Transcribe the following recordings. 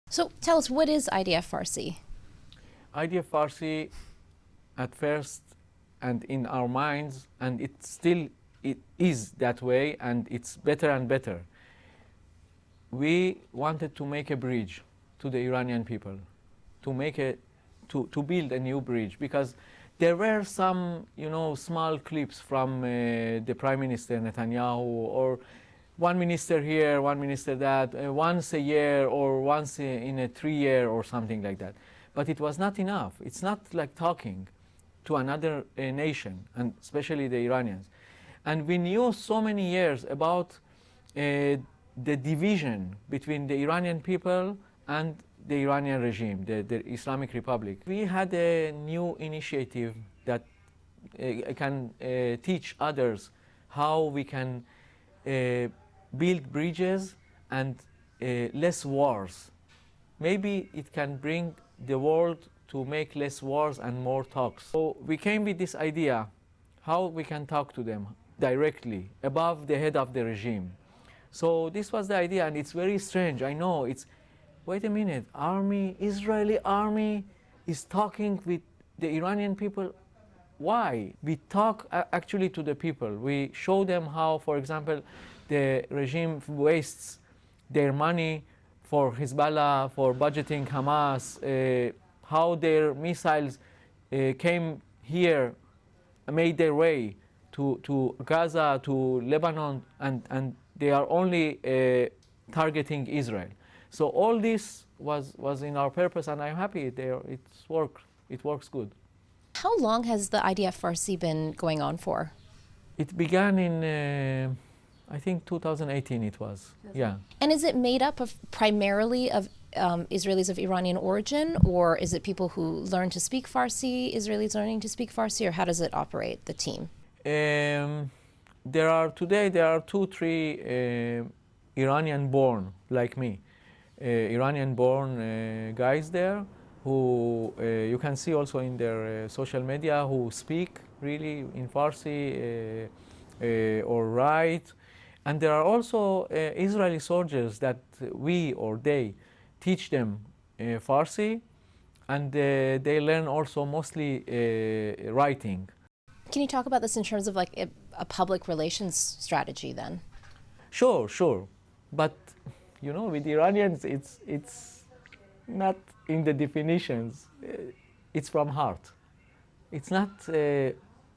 So tell us, what is IDF Farsi? IDF Farsi at first and in our minds, and it is that way, and it's better and better. We wanted to make a bridge to the Iranian people, to build a new bridge, because there were some, small clips from the Prime Minister Netanyahu, or one minister here, one minister that, once a year or once in a 3 year or something like that. But it was not enough. It's not like talking to another nation, and especially the Iranians. And we knew so many years about the division between the Iranian people and the Iranian regime, the Islamic Republic. We had a new initiative that can teach others how we can build bridges and less wars. Maybe it can bring the world to make less wars and more talks. So we came with this idea, how we can talk to them directly, above the head of the regime. So this was the idea, and it's very strange. I know it's, wait a minute, Israeli army is talking with the Iranian people. Why? We talk actually to the people. We show them how, for example, the regime wastes their money for Hezbollah, for budgeting Hamas, how their missiles came here, made their way to Gaza, to Lebanon, and they are only targeting Israel. So all this was in our purpose, and I'm happy it works good. How long has the IDF Farsi been going on for? It began in, I think 2018 it was, yeah. And is it made up of primarily of Israelis of Iranian origin, or is it people who learn to speak Farsi, Israelis learning to speak Farsi, or how does it operate, the team? There are 2-3 Iranian-born, like me, Iranian-born guys there who you can see also in their social media, who speak really in Farsi or write. And there are also Israeli soldiers that we or they teach them Farsi, and they learn also mostly writing. Can you talk about this in terms of like a public relations strategy then? Sure. But with Iranians, it's not in the definitions. It's from heart. It's not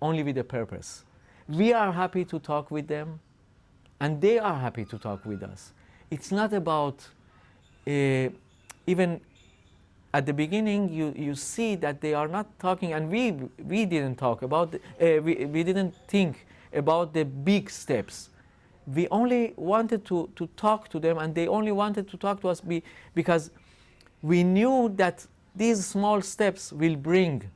only with a purpose. We are happy to talk with them, and they are happy to talk with us. It's not about, even at the beginning, you see that they are not talking, and we didn't talk about, we didn't think about the big steps. We only wanted to talk to them, and they only wanted to talk to us because we knew that these small steps will bring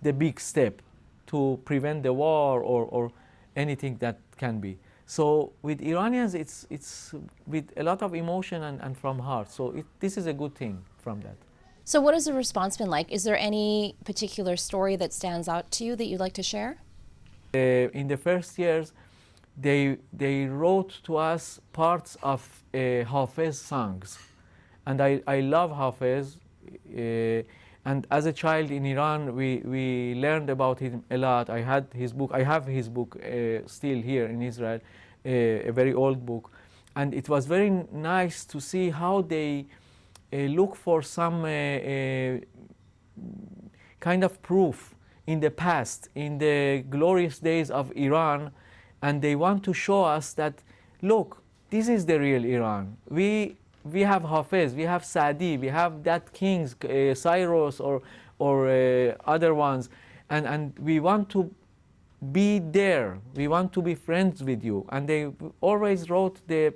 the big step to prevent the war or anything that can be. So with Iranians, it's with a lot of emotion and from heart. So this is a good thing from that. So what has the response been like? Is there any particular story that stands out to you that you'd like to share? In the first years, they wrote to us parts of Hafez songs. And I love Hafez. And as a child in Iran, we learned about him a lot. I have his book still here in Israel, a very old book. And it was very nice to see how they look for some kind of proof in the past, in the glorious days of Iran. And they want to show us that, look, this is the real Iran. We have Hafez, we have Saadi, we have that kings, Cyrus or other ones, and we want to be there. We want to be friends with you. And they always wrote the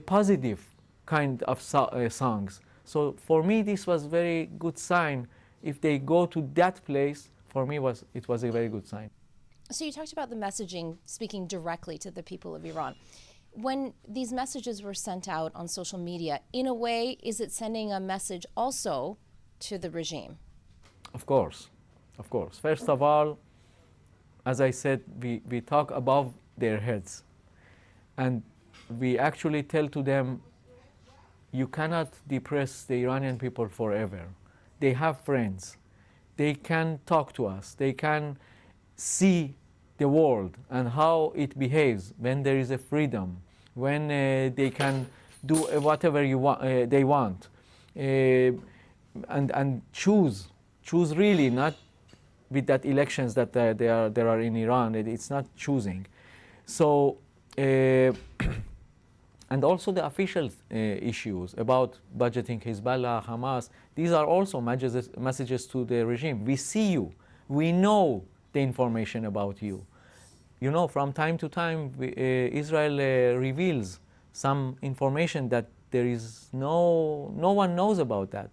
positive kind of songs. So for me, this was very good sign. If they go to that place, for me it was a very good sign. So you talked about the messaging, speaking directly to the people of Iran. When these messages were sent out on social media, in a way, is it sending a message also to the regime? Of course. First of all, as I said, we talk above their heads. And we actually tell to them, you cannot depress the Iranian people forever. They have friends. They can talk to us. They can see the world and how it behaves when there is a freedom, when they can do whatever they want, and choose really, not with that elections that there are in Iran. It's not choosing. So, and also the official issues about budgeting Hezbollah, Hamas, these are also messages to the regime. We see you. We know the information about you. You know, from time to time, Israel reveals some information that there is no one knows about that.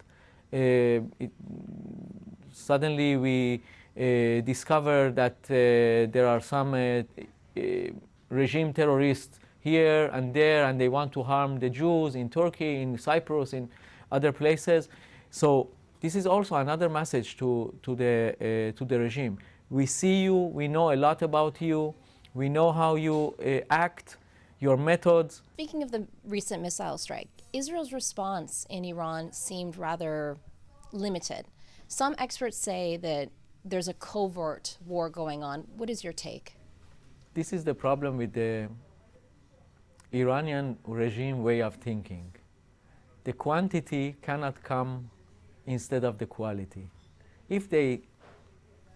Suddenly we discover that there are some regime terrorists here and there, and they want to harm the Jews in Turkey, in Cyprus, in other places. So this is also another message to the regime. We see you, we know a lot about you, we know how you act, your methods. Speaking of the recent missile strike, Israel's response in Iran seemed rather limited. Some experts say that there's a covert war going on. What is your take? This is the problem with the Iranian regime way of thinking. The quantity cannot come instead of the quality. If they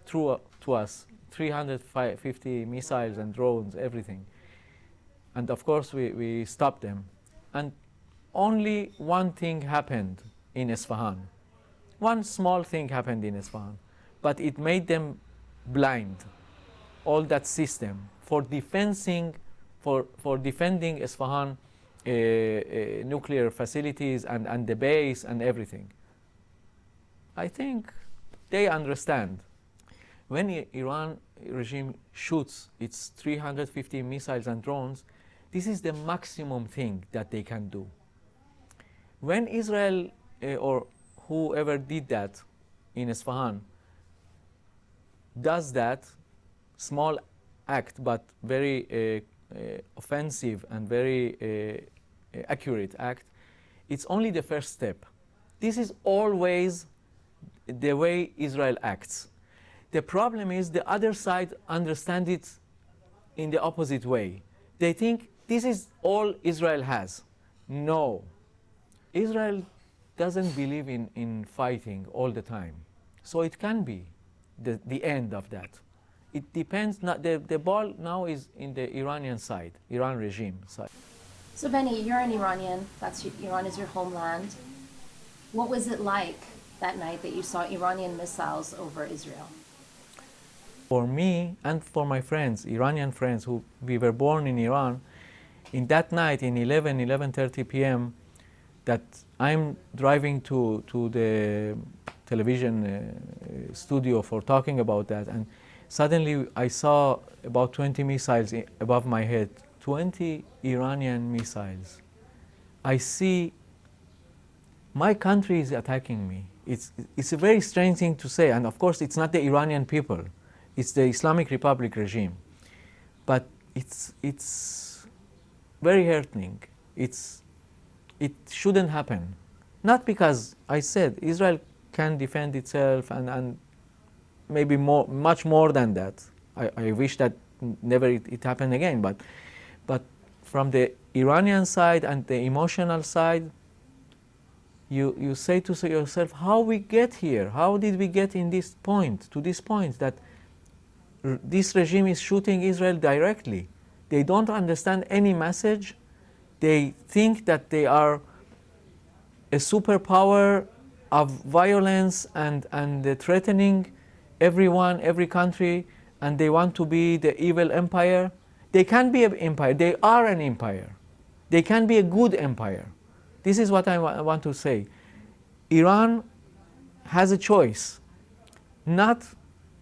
threw to us 350 missiles and drones, everything, and of course we stopped them, and only one thing happened in Isfahan. One small thing happened in Isfahan, but it made them blind, all that system, for defending Isfahan nuclear facilities and the base and everything. I think they understand. When the Iran regime shoots its 350 missiles and drones, this is the maximum thing that they can do. When Israel or whoever did that in Isfahan does that small act, but very offensive and very accurate act, it's only the first step. This is always the way Israel acts. The problem is the other side understands it in the opposite way. They think this is all Israel has. No. Israel doesn't believe in fighting all the time. So it can be the end of that. It depends. Not the ball now is in the Iranian side, Iran regime side. So Beni, you're an Iranian. Iran is your homeland. What was it like that night that you saw Iranian missiles over Israel? For me and for my friends, Iranian friends who we were born in Iran, in that night in 11:30 p.m. that I'm driving to the television studio for talking about that, and suddenly I saw about 20 missiles above my head, 20 Iranian missiles. I see my country is attacking me. It's a very strange thing to say, and of course it's not the Iranian people, it's the Islamic Republic regime. But it's very hurting. It shouldn't happen. Not because I said Israel can defend itself and maybe much more than that. I wish that never it happened again. But from the Iranian side and the emotional side, you say to yourself, how we get here? How did we get to this point that this regime is shooting Israel directly? They don't understand any message. They think that they are a superpower of violence and threatening everyone, every country, and they want to be the evil empire. They can't be an empire. They are an empire. They can be a good empire. This is what I want to say. Iran has a choice, not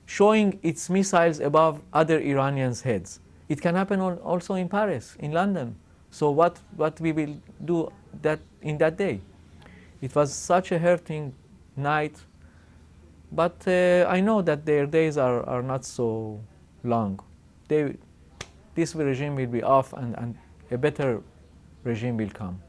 showing its missiles above other Iranians' heads. It can happen also in Paris, in London. So what we will do in that day? It was such a hurting night, but I know that their days are not so long. This regime will be off and a better regime will come.